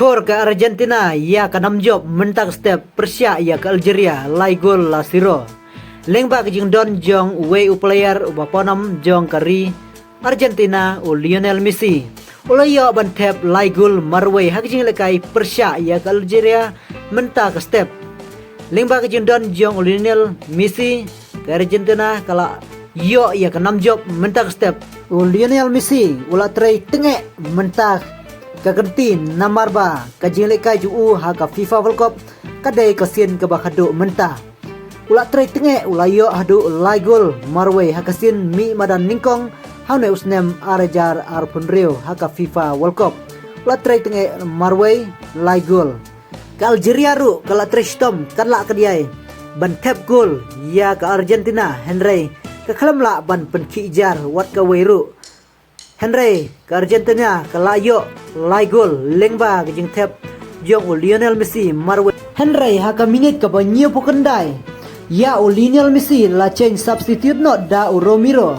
Skor ke Argentina ia ke 6 job mentak step Persia ia ke Algeria lai gol la siro. Lengba ke jing don jong way player ubaponam jong kari Argentina Lionel Messi. Ulayo ban tap lai gol marway hak jing lekai Persia ia ke Algeria mentak step. Lengba ke jing don jong Lionel Messi ke Argentina kala yo ia ke 6 job mentak step. Lionel Messi ula try tengek mentak kagenti namar ba kajing lekai juu ha ka FIFA World Cup kadai kasien ke bakadu mentah ula try tenge ula yo hadu lai gol marway ha kasien mi madan ningkong haune usnem arajar arpunrio ha ka FIFA World Cup ula try tenge marway lai gol ka Algeria ru kala try stom kanla kadiai ban tap gol ya ka Argentina Henry ka khalamla ban penki jar wat ka weiru Henry ke Argentina ke layo lai gol lengba ke jing tap jong Lionel Messi marwe Henry ha ka minit ke banyo pukendai ya Lionel Messi la change substitute not da Romero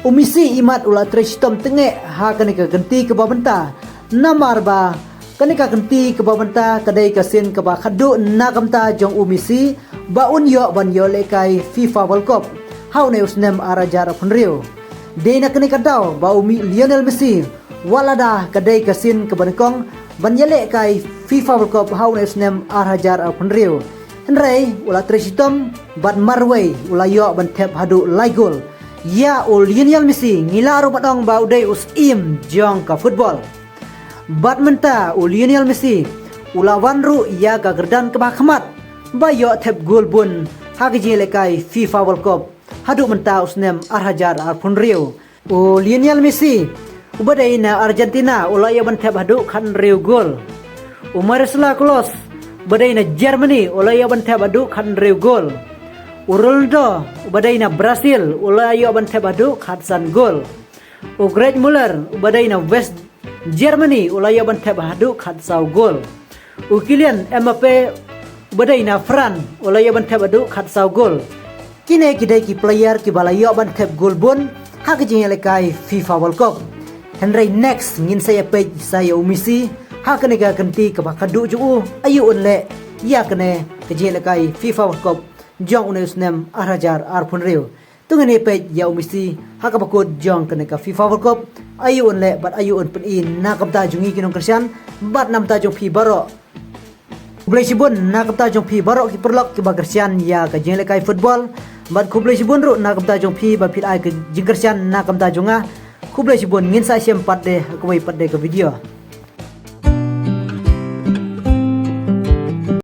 Messi imat ula trestom tenge ha ka ni ka genti ke babenta namar ba kani ka genti ke babenta kadai ka sen ke ba khadu na kamta jong Messi ba unyo ban yo lekai FIFA World Cup haune usnem arajar punrio Dena kini kadau bau Lionel Messi walada kadai kasin ke Bangkok banyale kai FIFA World Cup haune snem arhajar alpunrio Henry ula tresitom ban marway ula yo ban tap hadu lai gol ya Lionel Messi ngilaro badong bau dei us im jong ka football badmenta Lionel Messi ula wanru ya ka gerdan ke bahkamat bayo tap gol bun hagi lekai FIFA World Cup hadu menta usnem arhajar arpunrio Lionel Messi ubadai na Argentina ulaya ban tap hadu kan rio gol Marcelo Kloss badai na Germany ulaya ban tap hadu kan rio gol Ronaldo ubadai na Brazil ulaya ban tap hadu khatsan gol Gerd Müller ubadai na West Germany ulaya ban tap hadu khatsau gol Kylian Mbappe ubadai na France ulaya ban tap hadu khatsau gol kini kidai ki player ki balayo ban tap gol bun hak jing lekai FIFA World Cup Henry next ngin saya page saya Messi hak ne ga ganti ke bakadu ju ayu unle ya kene ke jing lekai FIFA World Cup jong unesnem arhajar arpunrio tungani page ya Messi hak bakut jong kene ka FIFA World Cup ayu unle bat ayu un pen in na kamta jungi kinong kersian bat nam ta jong fi baro Kublai sibun na kamta jong pi barok ki perlok ki bagersian ya ka jeng lekai football bat kublai sibun ru na kamta jong pi ba pil ai ke jingkersian na kamta jonga kublai sibun ngin sa sem pat de ke video